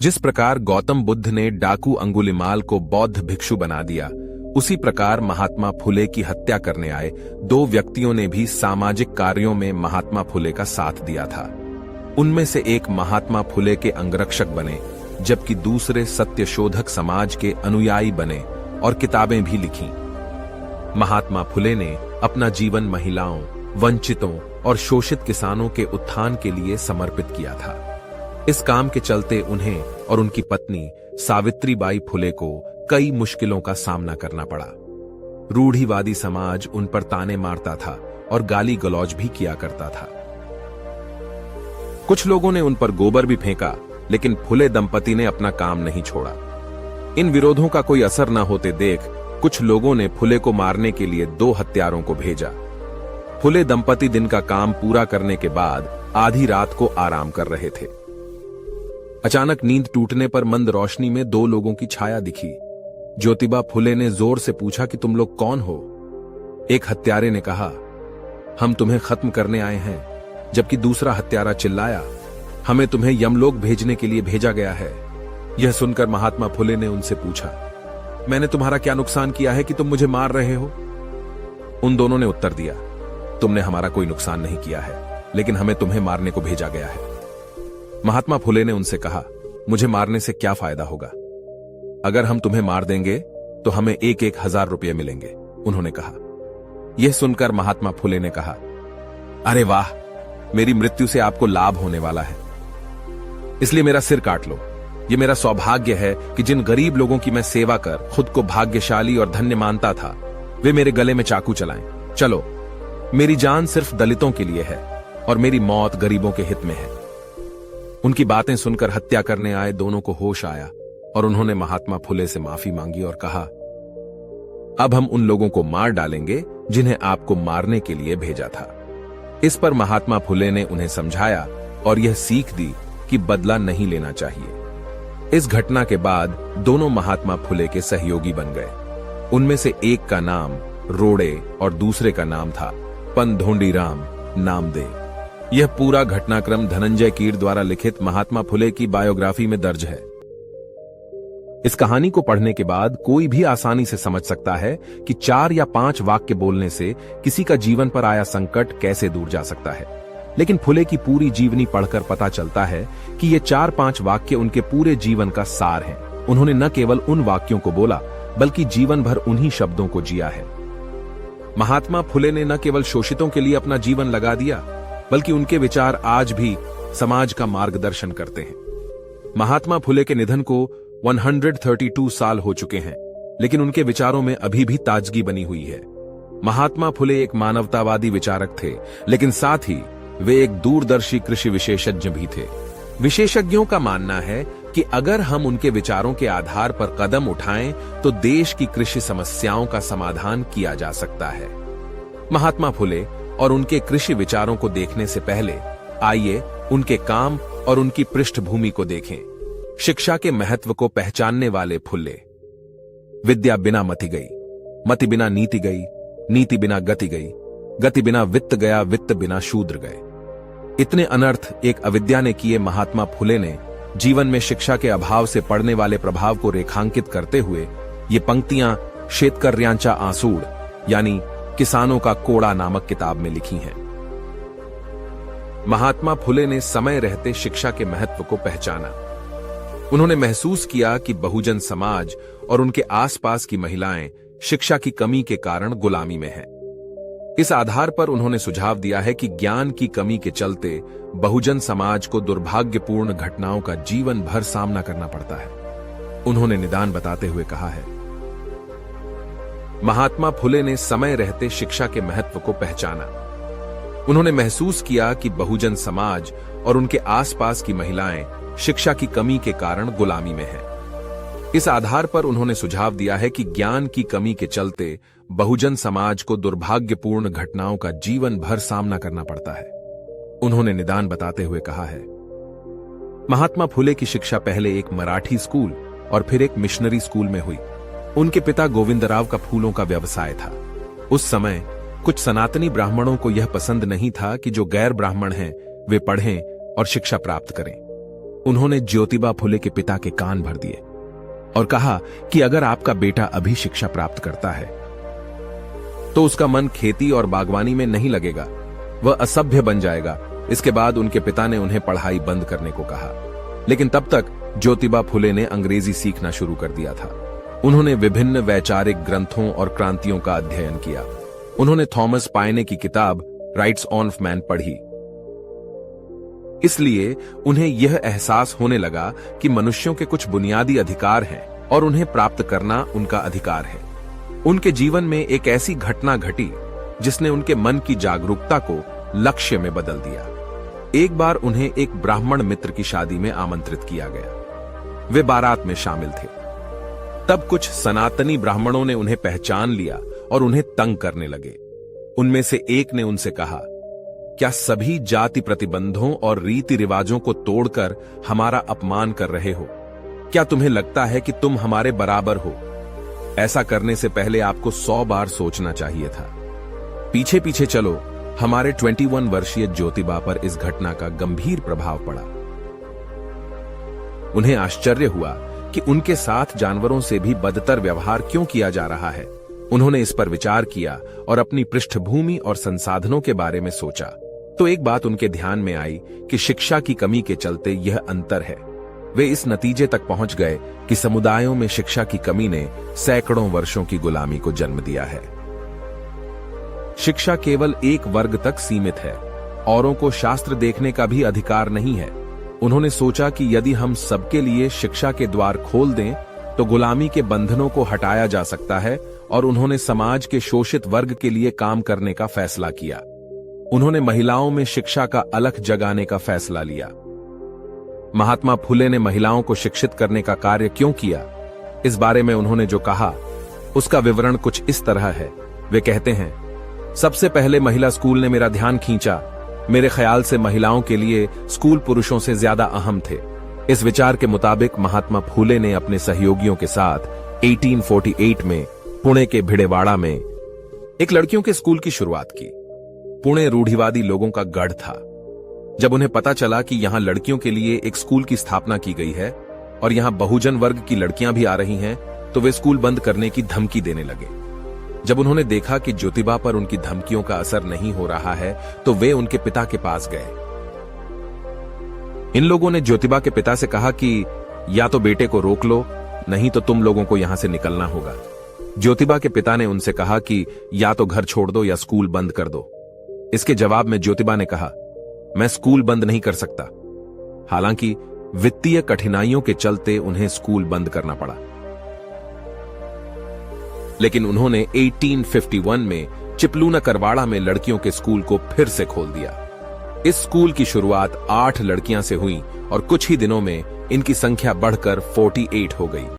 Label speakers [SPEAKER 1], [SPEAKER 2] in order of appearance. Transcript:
[SPEAKER 1] जिस प्रकार गौतम बुद्ध ने डाकू अंगुलिमाल को बौद्ध भिक्षु बना दिया, उसी प्रकार महात्मा फुले की हत्या करने आए दो व्यक्तियों ने भी सामाजिक कार्यों में महात्मा फुले का साथ दिया था। उनमें से एक महात्मा फुले के अंगरक्षक बने, जबकि दूसरे सत्यशोधक समाज के अनुयायी बने और किताबें भी लिखीं। महात्मा फुले ने अपना जीवन महिलाओं, वंचितों और शोषित किसानों के उत्थान के लिए समर्पित किया था। इस काम के चलते उन्हें और उनकी पत्नी सावित्रीबाई फुले को कई मुश्किलों का सामना करना पड़ा। रूढ़िवादी समाज उन पर ताने मारता था और गाली गलौज भी किया करता था। कुछ लोगों ने उन पर गोबर भी फेंका, लेकिन फुले दंपति ने अपना काम नहीं छोड़ा। इन विरोधों का कोई असर न होते देख कुछ लोगों ने फुले को मारने के लिए दो हत्यारों को भेजा। फुले दंपति दिन का काम पूरा करने के बाद आधी रात को आराम कर रहे थे। अचानक नींद टूटने पर मंद रोशनी में दो लोगों की छाया दिखी। ज्योतिबा फुले ने जोर से पूछा कि तुम लोग कौन हो? एक हत्यारे ने कहा, हम तुम्हें खत्म करने आए हैं, जबकि दूसरा हत्यारा चिल्लाया, हमें तुम्हें यमलोक भेजने के लिए भेजा गया है। यह सुनकर महात्मा फुले ने उनसे पूछा, मैंने तुम्हारा क्या नुकसान किया है कि तुम मुझे मार रहे हो? उन दोनों ने उत्तर दिया, तुमने हमारा कोई नुकसान नहीं किया है, लेकिन हमें तुम्हें मारने को भेजा गया है। महात्मा फुले ने उनसे कहा, मुझे मारने से क्या फायदा होगा? अगर हम तुम्हें मार देंगे तो हमें 1,000 रुपये मिलेंगे, उन्होंने कहा। यह सुनकर महात्मा फुले ने कहा, अरे वाह, मेरी मृत्यु से आपको लाभ होने वाला है, इसलिए मेरा सिर काट लो। यह मेरा सौभाग्य है कि जिन गरीब लोगों की मैं सेवा कर खुद को भाग्यशाली और धन्य मानता था, वे मेरे गले में चाकू चलाएं। चलो, मेरी जान सिर्फ दलितों के लिए है और मेरी मौत गरीबों के हित में है। उनकी बातें सुनकर हत्या करने आए दोनों को होश आया और उन्होंने महात्मा फुले से माफी मांगी और कहा, अब हम उन लोगों को मार डालेंगे जिन्हें आपको मारने के लिए भेजा था। इस पर महात्मा फुले ने उन्हें समझाया और यह सीख दी कि बदला नहीं लेना चाहिए। इस घटना के बाद दोनों महात्मा फुले के सहयोगी बन गए। उनमें से एक का नाम रोड़े और दूसरे का नाम था पनढोंडीराम नामदेव। यह पूरा घटनाक्रम धनंजय कीर द्वारा लिखित महात्मा फुले की बायोग्राफी में दर्ज है। इस कहानी को पढ़ने के बाद कोई भी आसानी से समझ सकता है कि 4 या 5 वाक्य बोलने से किसी का जीवन पर आया संकट कैसे दूर जा सकता है। लेकिन फुले की पूरी जीवनी पढ़कर पता चलता है कि ये 4-5 वाक्य उनके पूरे जीवन का सार हैं। उन्होंने न केवल उन वाक्यों को बोला, बल्कि जीवन भर उन्हीं शब्दों को जिया है। महात्मा फुले ने न केवल शोषितों के लिए अपना जीवन लगा दिया, बल्कि उनके विचार आज भी समाज का मार्गदर्शन करते हैं। महात्मा फुले के निधन को 132 साल हो चुके हैं, लेकिन उनके विचारों में अभी भी ताजगी बनी हुई है। महात्मा फुले एक मानवतावादी विचारक थे, लेकिन साथ ही वे एक दूरदर्शी कृषि विशेषज्ञ भी थे। विशेषज्ञों का मानना है कि अगर हम उनके विचारों के आधार पर कदम उठाएं तो देश की कृषि समस्याओं का समाधान किया जा सकता है। महात्मा फुले और उनके कृषि विचारों को देखने से पहले आइए उनके काम और उनकी पृष्ठभूमि को देखें। शिक्षा के महत्व को पहचानने वाले फुले। विद्या बिना मति गई, मति बिना नीति गई, नीति बिना गति गई, गति बिना वित्त गया, वित्त बिना शूद्र गए। इतने अनर्थ एक अविद्या ने किए महात्मा फुले ने जीवन में शिक्षा के अभाव से पड़ने वाले प्रभाव को रेखांकित करते हुए ये पंक्तियां शेतकर्यांचा आंसूड़ यानी किसानों का कोड़ा नामक किताब में लिखी हैं। महात्मा फुले ने समय रहते शिक्षा के महत्व को पहचाना। उन्होंने महसूस किया कि बहुजन समाज और उनके आसपास की महिलाएं शिक्षा की कमी के कारण गुलामी में हैं। इस आधार पर उन्होंने सुझाव दिया है कि ज्ञान की कमी के चलते बहुजन समाज को दुर्भाग्यपूर्ण घटनाओं का जीवन भर सामना करना पड़ता है। उन्होंने निदान बताते हुए कहा है, महात्मा फुले ने समय रहते शिक्षा के महत्व को पहचाना। उन्होंने महसूस किया कि बहुजन समाज और उनके आसपास की महिलाएं शिक्षा की कमी के कारण गुलामी में हैं। इस आधार पर उन्होंने सुझाव दिया है कि ज्ञान की कमी के चलते बहुजन समाज को दुर्भाग्यपूर्ण घटनाओं का जीवन भर सामना करना पड़ता है। उन्होंने निदान बताते हुए कहा है, महात्मा फुले की शिक्षा पहले एक मराठी स्कूल और फिर एक मिशनरी स्कूल में हुई। उनके पिता गोविंदराव का फूलों का व्यवसाय था। उस समय कुछ सनातनी ब्राह्मणों को यह पसंद नहीं था कि जो गैर ब्राह्मण हैं वे पढ़ें और शिक्षा प्राप्त करें। उन्होंने ज्योतिबा फुले के पिता के कान भर दिए और कहा कि अगर आपका बेटा अभी शिक्षा प्राप्त करता है तो उसका मन खेती और बागवानी में नहीं लगेगा, वह असभ्य बन जाएगा। इसके बाद उनके पिता ने उन्हें पढ़ाई बंद करने को कहा, लेकिन तब तक ज्योतिबा फुले ने अंग्रेजी सीखना शुरू कर दिया था। उन्होंने विभिन्न वैचारिक ग्रंथों और क्रांतियों का अध्ययन किया। उन्होंने थॉमस पाइने की किताब राइट्स ऑफ मैन पढ़ी। इसलिए उन्हें यह एहसास होने लगा कि मनुष्यों के कुछ बुनियादी अधिकार हैं और उन्हें प्राप्त करना उनका अधिकार है। उनके जीवन में एक ऐसी घटना घटी जिसने उनके मन की जागरूकता को लक्ष्य में बदल दिया। एक बार उन्हें एक ब्राह्मण मित्र की शादी में आमंत्रित किया गया। वे बारात में शामिल थे। तब कुछ सनातनी ब्राह्मणों ने उन्हें पहचान लिया और उन्हें तंग करने लगे। उनमें से एक ने उनसे कहा, क्या सभी जाति प्रतिबंधों और रीति रिवाजों को तोड़कर हमारा अपमान कर रहे हो? क्या तुम्हें लगता है कि तुम हमारे बराबर हो? ऐसा करने से पहले आपको 100 बार सोचना चाहिए था। पीछे पीछे चलो। हमारे 21 वर्षीय ज्योतिबा पर इस घटना का गंभीर प्रभाव पड़ा। उन्हें आश्चर्य हुआ कि उनके साथ जानवरों से भी बदतर व्यवहार क्यों किया जा रहा है। उन्होंने इस पर विचार किया और अपनी पृष्ठभूमि और संसाधनों के बारे में सोचा तो एक बात उनके ध्यान में आई कि शिक्षा की कमी के चलते यह अंतर है। वे इस नतीजे तक पहुंच गए कि समुदायों में शिक्षा की कमी ने सैकड़ों वर्षों की गुलामी को जन्म दिया है। शिक्षा केवल एक वर्ग तक सीमित है, औरों को शास्त्र देखने का भी अधिकार नहीं है। उन्होंने सोचा कि यदि हम सबके लिए शिक्षा के द्वार खोल दें तो गुलामी के बंधनों को हटाया जा सकता है और उन्होंने समाज के शोषित वर्ग के लिए काम करने का फैसला किया। उन्होंने महिलाओं में शिक्षा का अलख जगाने का फैसला लिया। महात्मा फुले ने महिलाओं को शिक्षित करने का कार्य क्यों किया, इस बारे में उन्होंने जो कहा उसका विवरण कुछ इस तरह है। वे कहते हैं, सबसे पहले महिला स्कूल ने मेरा ध्यान खींचा। मेरे ख्याल से महिलाओं के लिए स्कूल पुरुषों से ज्यादा अहम थे। इस विचार के मुताबिक महात्मा फुले ने अपने सहयोगियों के साथ 1848 में पुणे के भिडेवाड़ा में एक लड़कियों के स्कूल की शुरुआत की। पुणे रूढ़िवादी लोगों का गढ़ था। जब उन्हें पता चला कि यहां लड़कियों के लिए एक स्कूल की स्थापना की गई है और यहां बहुजन वर्ग की लड़कियां भी आ रही हैं, तो वे स्कूल बंद करने की धमकी देने लगे। जब उन्होंने देखा कि ज्योतिबा पर उनकी धमकियों का असर नहीं हो रहा है, तो वे उनके पिता के पास गए। इन लोगों ने ज्योतिबा के पिता से कहा कि या तो बेटे को रोक लो, नहीं तो तुम लोगों को यहां से निकलना होगा। ज्योतिबा के पिता ने उनसे कहा कि या तो घर छोड़ दो या स्कूल बंद कर दो। इसके जवाब में ज्योतिबा ने कहा, मैं स्कूल बंद नहीं कर सकता। हालांकि वित्तीय कठिनाइयों के चलते उन्हें स्कूल बंद करना पड़ा, लेकिन उन्होंने 1851 में चिपलूना में लड़कियों के स्कूल को फिर से खोल दिया। इस स्कूल की शुरुआत 8 लड़कियां से हुई और कुछ ही दिनों में इनकी संख्या बढ़कर 48 हो गई।